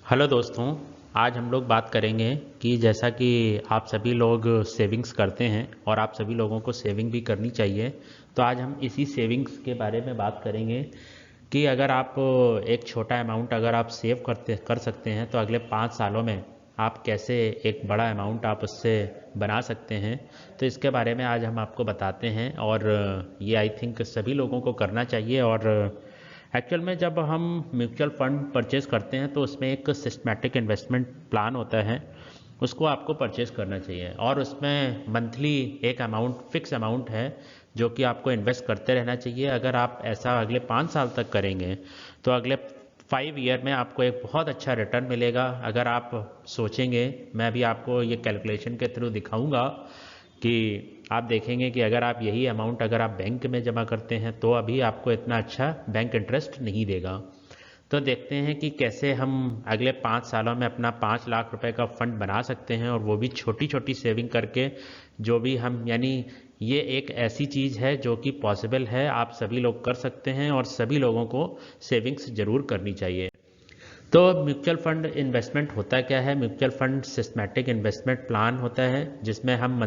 Hello दोस्तों। आज हम लोग बात करेंगे कि जैसा कि आप सभी लोग सेविंग्स करते हैं और आप सभी लोगों को सेविंग भी करनी चाहिए। तो आज हम इसी सेविंग्स के बारे में बात करेंगे कि अगर आप एक छोटा अमाउंट अगर आप सेव कर सकते हैं तो अगले 5 सालों में आप कैसे एक बड़ा अमाउंट आप उससे बना सकते हैं। तो इसके बारे में आज हम आपको बताते हैं और ये आई थिंक सभी लोगों को करना चाहिए। और एक्चुअल में जब हम म्यूचुअल फंड परचेज़ करते हैं तो उसमें एक सिस्टमैटिक इन्वेस्टमेंट प्लान होता है, उसको आपको परचेज़ करना चाहिए और उसमें मंथली एक अमाउंट फिक्स अमाउंट है जो कि आपको इन्वेस्ट करते रहना चाहिए। अगर आप ऐसा अगले 5 साल तक करेंगे तो अगले 5 ईयर में आपको एक बहुत अच्छा रिटर्न मिलेगा। अगर आप सोचेंगे, मैं भी आपको ये कैलकुलेशन के थ्रू दिखाऊंगा कि आप देखेंगे कि अगर आप यही अमाउंट अगर आप बैंक में जमा करते हैं तो अभी आपको इतना अच्छा बैंक इंटरेस्ट नहीं देगा। तो देखते हैं कि कैसे हम अगले 5 सालों में अपना 5 लाख रुपए का फंड बना सकते हैं और वो भी छोटी छोटी सेविंग करके। जो भी हम यानी ये एक ऐसी चीज़ है जो कि पॉसिबल है, आप सभी लोग कर सकते हैं और सभी लोगों को सेविंग्स ज़रूर करनी चाहिए। तो म्यूचुअल फंड इन्वेस्टमेंट होता क्या है? Mutual fund systematic investment plan होता है जिसमें हम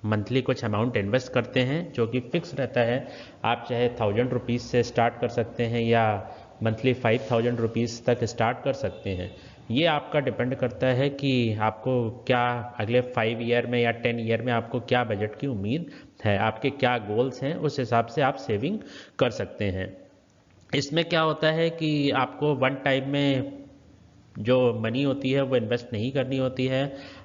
मंथली कुछ अमाउंट इन्वेस्ट करते हैं जो कि फिक्स रहता है। आप चाहे 1000 रुपीज़ से स्टार्ट कर सकते हैं या मंथली 5000 रुपीज़ तक स्टार्ट कर सकते हैं। ये आपका डिपेंड करता है कि आपको क्या अगले 5 ईयर में या 10 ईयर में आपको क्या बजट की उम्मीद है, आपके क्या गोल्स हैं, उस हिसाब से आप सेविंग कर सकते हैं। इसमें क्या होता है कि आपको वन टाइम में जो मनी होती है वो इन्वेस्ट नहीं करनी होती है।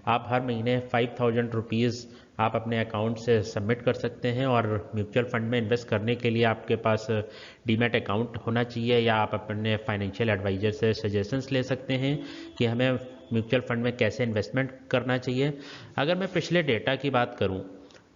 आप हर महीने 5000 रुपीज़ आप अपने अकाउंट से सबमिट कर सकते हैं और म्यूचुअल फंड में इन्वेस्ट करने के लिए आपके पास डीमैट अकाउंट होना चाहिए या आप अपने फाइनेंशियल एडवाइज़र से सजेशंस ले सकते हैं कि हमें म्यूचुअल फंड में कैसे इन्वेस्टमेंट करना चाहिए। अगर मैं पिछले डेटा की बात करूं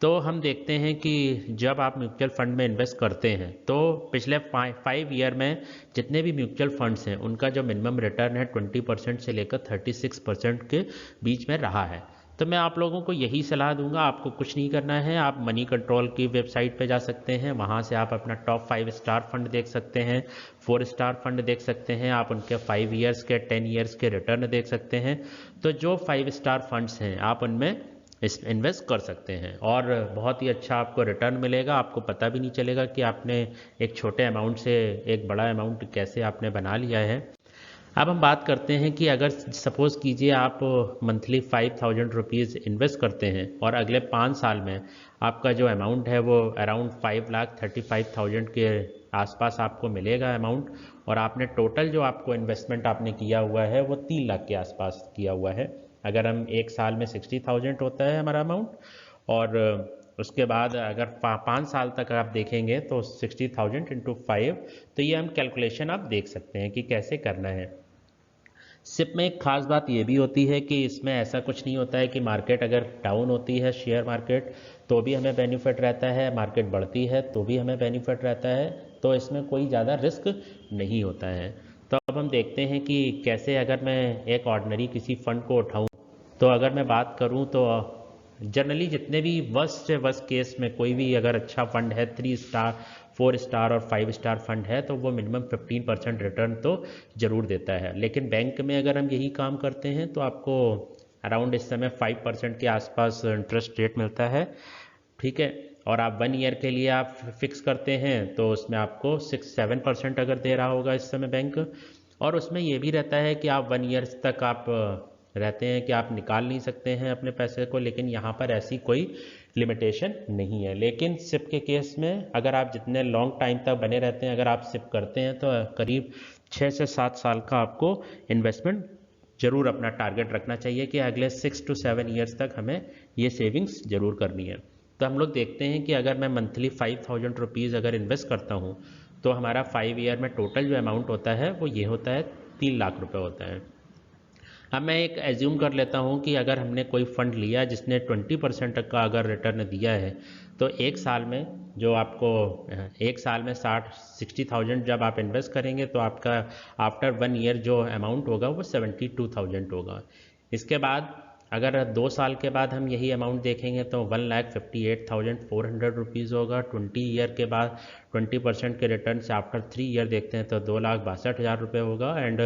तो हम देखते हैं कि जब आप म्यूचुअल फंड में इन्वेस्ट करते हैं तो पिछले 5 ईयर में जितने भी म्यूचुअल फंड्स हैं उनका जो मिनिमम रिटर्न है 20% से लेकर 36% के बीच में रहा है। तो मैं आप लोगों को यही सलाह दूंगा, आपको कुछ नहीं करना है। आप मनी कंट्रोल की वेबसाइट पे जा सकते हैं, वहाँ से आप अपना टॉप 5 स्टार फंड देख सकते हैं, 4 स्टार फंड देख सकते हैं, आप उनके 5 ईयर्स के 10 ईयर्स के रिटर्न देख सकते हैं। तो जो 5 स्टार फंड्स हैं आप उनमें इस इन्वेस्ट कर सकते हैं और बहुत ही अच्छा आपको रिटर्न मिलेगा। आपको पता भी नहीं चलेगा कि आपने एक छोटे अमाउंट से एक बड़ा अमाउंट कैसे आपने बना लिया है। अब हम बात करते हैं कि अगर सपोज़ कीजिए आप मंथली 5000 रुपीज़ इन्वेस्ट करते हैं और अगले 5 साल में आपका जो अमाउंट है वो अराउंड 5,35,000 के आसपास आपको मिलेगा अमाउंट। और आपने टोटल जो आपको इन्वेस्टमेंट आपने किया हुआ है वो 3 लाख के आसपास किया हुआ है। अगर हम एक साल में 60,000 होता है हमारा अमाउंट और उसके बाद अगर 5 साल तक आप देखेंगे तो 60,000 × 5। तो ये हम कैलकुलेशन आप देख सकते हैं कि कैसे करना है। सिप में एक खास बात ये भी होती है कि इसमें ऐसा कुछ नहीं होता है कि मार्केट अगर डाउन होती है शेयर मार्केट तो भी हमें बेनिफिट रहता है, मार्केट बढ़ती है तो भी हमें बेनिफिट रहता है। तो इसमें कोई ज़्यादा रिस्क नहीं होता है। तो अब हम देखते हैं कि कैसे अगर मैं एक ऑर्डिनरी किसी फंड को उठाऊं। तो अगर मैं बात करूं तो जनरली जितने भी वर्स्ट से वर्स्ट केस में कोई भी अगर अच्छा फंड है, 3 स्टार 4 स्टार और 5 स्टार फंड है तो वो मिनिमम 15% रिटर्न तो ज़रूर देता है। लेकिन बैंक में अगर हम यही काम करते हैं तो आपको अराउंड इस समय 5% के आसपास इंटरेस्ट रेट मिलता है। ठीक है। और आप 1 ईयर के लिए आप फिक्स करते हैं तो उसमें आपको 6-7% अगर दे रहा होगा इस समय बैंक। और उसमें ये भी रहता है कि आप 1 ईयर तक आप रहते हैं कि आप निकाल नहीं सकते हैं अपने पैसे को, लेकिन यहाँ पर ऐसी कोई लिमिटेशन नहीं है। लेकिन सिप के केस में अगर आप जितने लॉन्ग टाइम तक बने रहते हैं, अगर आप सिप करते हैं तो करीब 6 से 7 साल का आपको इन्वेस्टमेंट जरूर अपना टारगेट रखना चाहिए कि अगले 6 to 7 ईयर्स तक हमें ये सेविंग्स जरूर करनी है। तो हम लोग देखते हैं कि अगर मैं मंथली 5000 रुपीज़ अगर इन्वेस्ट करता हूँ तो हमारा 5 ईयर में टोटल जो अमाउंट होता है वो ये होता है 3 लाख रुपए होता है। अब मैं एक एज्यूम कर लेता हूँ कि अगर हमने कोई फंड लिया जिसने 20% का अगर रिटर्न दिया है तो एक साल में जो आपको एक साल में 60,000 जब आप इन्वेस्ट करेंगे तो आपका आफ्टर 1 ईयर जो अमाउंट होगा वो 72,000 होगा। इसके बाद अगर 2 साल के बाद हम यही अमाउंट देखेंगे तो 1,58,400 रुपीज़ होगा। 20 ईयर के बाद 20% के रिटर्न से आफ्टर 3 ईयर देखते हैं तो 2,62,000 रुपये होगा। And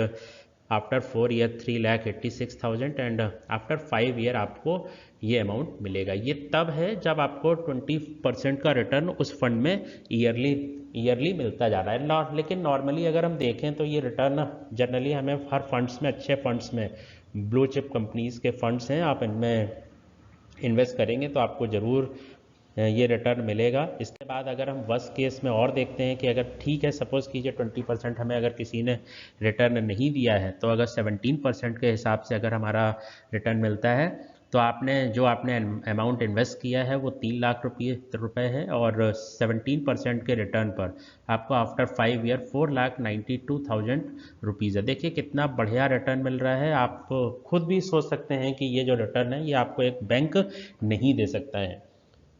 after 4 year 3,86,000 and after 5 year आपको ये अमाउंट मिलेगा। ये तब है जब आपको 20% का रिटर्न उस फंड में ईयरली मिलता जा रहा है। लेकिन नॉर्मली अगर हम देखें तो ये रिटर्न जनरली हमें हर फंड्स में, अच्छे फंड्स में, ब्लू चिप कंपनीज़ के फंड्स हैं, आप इनमें इन्वेस्ट करेंगे तो आपको ज़रूर ये रिटर्न मिलेगा। इसके बाद अगर हम वर्स्ट केस में और देखते हैं कि अगर ठीक है, सपोज़ कीजिए 20% हमें अगर किसी ने रिटर्न नहीं दिया है, तो अगर 17% के हिसाब से अगर हमारा रिटर्न मिलता है तो आपने अमाउंट इन्वेस्ट किया है वो 3 लाख रुपए है, और 17% के रिटर्न पर आपको आफ्टर 5 ईयर 4,92,000 रुपीज़ है। देखिए कितना बढ़िया रिटर्न मिल रहा है। आप खुद भी सोच सकते हैं कि ये जो रिटर्न है ये आपको एक बैंक नहीं दे सकता है।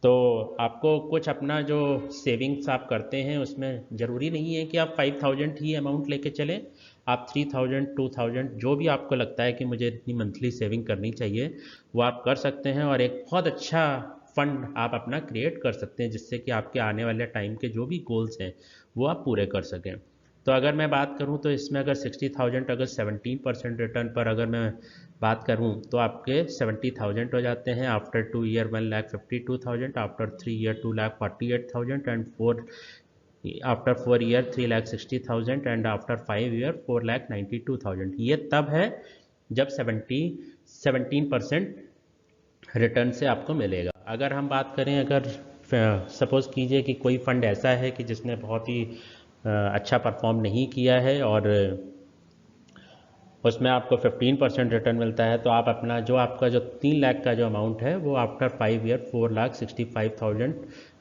तो आपको कुछ अपना जो सेविंग्स आप करते हैं उसमें ज़रूरी नहीं है कि आप 5,000 ही अमाउंट लेके चलें। आप 3,000 2,000 जो भी आपको लगता है कि मुझे इतनी मंथली सेविंग करनी चाहिए वो आप कर सकते हैं, और एक बहुत अच्छा फंड आप अपना क्रिएट कर सकते हैं जिससे कि आपके आने वाले टाइम के जो भी गोल्स हैं वो आप पूरे कर सकें। तो अगर मैं बात करूं तो इसमें अगर 60,000 अगर 17% रिटर्न पर अगर मैं बात करूं तो आपके 70,000 हो जाते हैं। After 2 year 1,52,000, after 3 year 2,48,000 and after 4 year 3,60,000 and after 5 year 4,92,000। ये तब है जब 17% रिटर्न से आपको मिलेगा। अगर हम बात करें, अगर सपोज़ कीजिए कि कोई फ़ंड ऐसा है कि जिसने बहुत ही अच्छा परफॉर्म नहीं किया है और उसमें आपको 15% रिटर्न मिलता है, तो आप अपना जो आपका जो 3 लाख का जो अमाउंट है वो आफ्टर 5 ईयर 4,65,000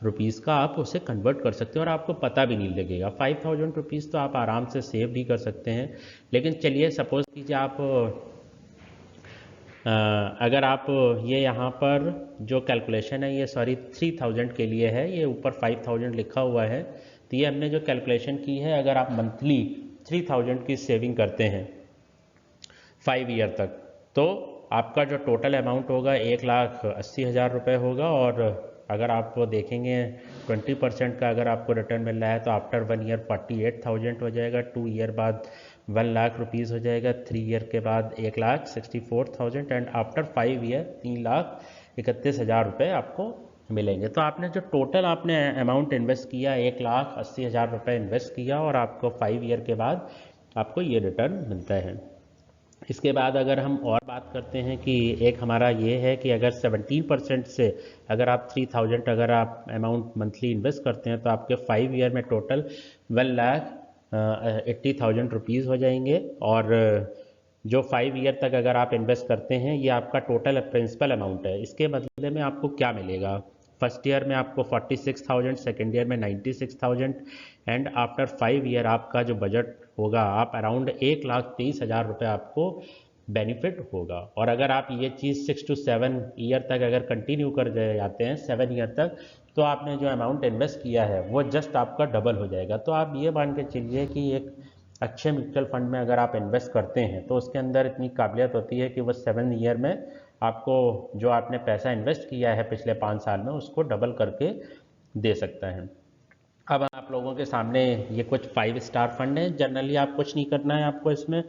रुपीज़ का आप उसे कन्वर्ट कर सकते हैं, और आपको पता भी नहीं लगेगा। 5,000 रुपीज़ तो आप आराम से सेव भी कर सकते हैं। लेकिन चलिए सपोज़ कीजिए आप अगर आप ये यहाँ पर जो कैलकुलेशन है ये 3,000 के लिए है, ये ऊपर 5,000 लिखा हुआ है, तो ये हमने जो कैलकुलेशन की है, अगर आप मंथली 3,000 की सेविंग करते हैं 5 ईयर तक, तो आपका जो टोटल अमाउंट होगा 1,80,000 रुपये होगा। और अगर आप देखेंगे 20% का अगर आपको रिटर्न मिल रहा है तो आफ्टर 1 ईयर 48,000 हो जाएगा, 2 ईयर बाद 1 लाख रुपीज़ हो जाएगा, 3 ईयर के बाद 1,64,000 एंड आफ्टर 5 ईयर 3,31,000 रुपये आपको मिलेंगे। तो आपने जो टोटल आपने अमाउंट इन्वेस्ट किया 1,80,000 रुपये इन्वेस्ट किया, और आपको 5 ईयर के बाद आपको ये रिटर्न मिलता है। इसके बाद अगर हम और बात करते हैं कि एक हमारा ये है कि अगर 17% से अगर आप 3,000 अगर आप अमाउंट मंथली इन्वेस्ट करते हैं तो आपके 5 ईयर में टोटल 1,80,000 रुपीज़ हो जाएंगे। और जो 5 ईयर तक अगर आप इन्वेस्ट करते हैं ये आपका टोटल प्रिंसिपल अमाउंट है। इसके बदले में आपको क्या मिलेगा? फर्स्ट ईयर में आपको 46,000, सेकेंड ईयर में 96,000 एंड आफ्टर 5 ईयर आपका जो बजट होगा आप अराउंड 1,23,000 रुपये आपको बेनिफिट होगा। और अगर आप ये चीज़ 6 to 7 ईयर तक अगर कंटिन्यू कर जाते हैं 7 ईयर तक, तो आपने जो अमाउंट इन्वेस्ट किया है वो जस्ट आपका डबल हो जाएगा। तो आप ये मान के चलिए कि एक अच्छे म्यूचुअल फंड में अगर आप इन्वेस्ट करते हैं तो उसके अंदर इतनी काबिलियत होती है कि वो 7 ईयर में आपको जो आपने पैसा इन्वेस्ट किया है पिछले 5 साल में उसको डबल करके दे सकता है। अब आप लोगों के सामने ये कुछ 5 स्टार फंड है। जनरली आप कुछ नहीं करना है आपको इसमें,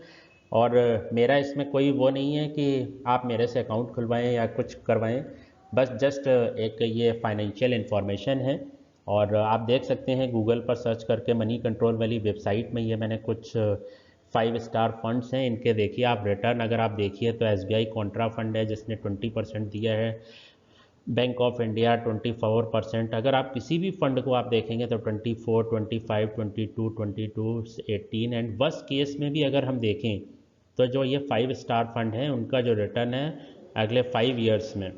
और मेरा इसमें कोई वो नहीं है कि आप मेरे से अकाउंट खुलवाएं या कुछ करवाएं, बस जस्ट एक ये फाइनेंशियल इन्फॉर्मेशन है। और आप देख सकते हैं गूगल पर सर्च करके मनी कंट्रोल वाली वेबसाइट में ये मैंने कुछ 5 स्टार फंड्स हैं, इनके देखिए आप रिटर्न अगर आप देखिए तो SBI कॉन्ट्रा फंड है जिसने 20% दिया है, बैंक ऑफ इंडिया 24%। अगर आप किसी भी फंड को आप देखेंगे तो 24, 25, 22, 22, 18 एंड वर्स्ट केस में भी अगर हम देखें तो जो ये 5 स्टार फंड हैं उनका जो रिटर्न है अगले 5 ईयर्स में,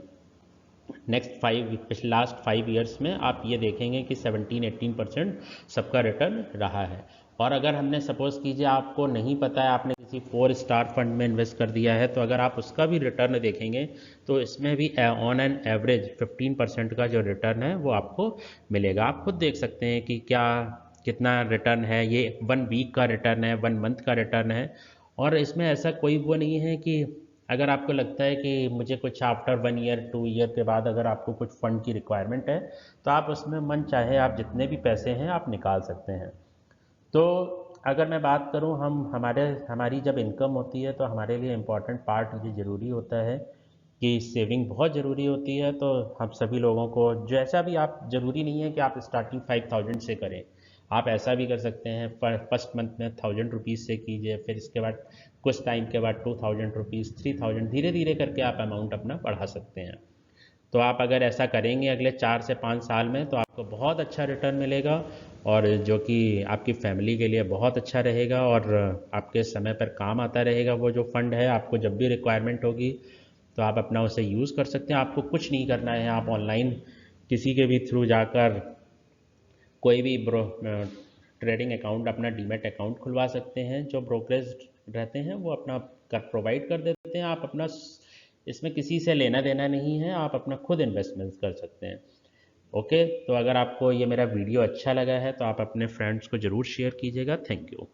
लास्ट 5 ईयर्स में आप ये देखेंगे कि 17-18% सबका रिटर्न रहा है। और अगर हमने सपोज़ कीजिए आपको नहीं पता है, आपने किसी 4 स्टार फंड में इन्वेस्ट कर दिया है, तो अगर आप उसका भी रिटर्न देखेंगे तो इसमें भी ऑन एन एवरेज 15% का जो रिटर्न है वो आपको मिलेगा। आप खुद देख सकते हैं कि कितना रिटर्न है। ये 1 वीक का रिटर्न है, 1 मंथ का रिटर्न है, और इसमें ऐसा कोई वो नहीं है कि अगर आपको लगता है कि मुझे कुछ आफ्टर 1 ईयर 2 ईयर के बाद अगर आपको कुछ फ़ंड की रिक्वायरमेंट है, तो आप उसमें मन चाहे आप जितने भी पैसे हैं आप निकाल सकते हैं। तो अगर मैं बात करूं, हमारी जब इनकम होती है तो हमारे लिए इम्पोर्टेंट पार्ट ये ज़रूरी होता है कि सेविंग बहुत ज़रूरी होती है। तो हम सभी लोगों को जैसा भी, आप ज़रूरी नहीं है कि आप स्टार्टिंग 5000 से करें। आप ऐसा भी कर सकते हैं, फर्स्ट मंथ में 1000 रुपीज़ से कीजिए, फिर इसके बाद कुछ टाइम के बाद 2000 रुपीज़, 3000, धीरे धीरे करके आप अमाउंट अपना बढ़ा सकते हैं। तो आप अगर ऐसा करेंगे अगले 4 से 5 साल में, तो आपको बहुत अच्छा रिटर्न मिलेगा, और जो कि आपकी फैमिली के लिए बहुत अच्छा रहेगा, और आपके समय पर काम आता रहेगा। वो जो फंड है, आपको जब भी रिक्वायरमेंट होगी तो आप अपना उसे यूज़ कर सकते हैं। आपको कुछ नहीं करना है, आप ऑनलाइन किसी के भी थ्रू जाकर कोई भी ट्रेडिंग अकाउंट, अपना डीमैट अकाउंट खुलवा सकते हैं। जो ब्रोकरेज रहते हैं वो अपना कर प्रोवाइड कर देते हैं। आप अपना इसमें किसी से लेना देना नहीं है, आप अपना खुद इन्वेस्टमेंट कर सकते हैं। ओके, तो अगर आपको ये मेरा वीडियो अच्छा लगा है तो आप अपने फ्रेंड्स को ज़रूर शेयर कीजिएगा। Thank you.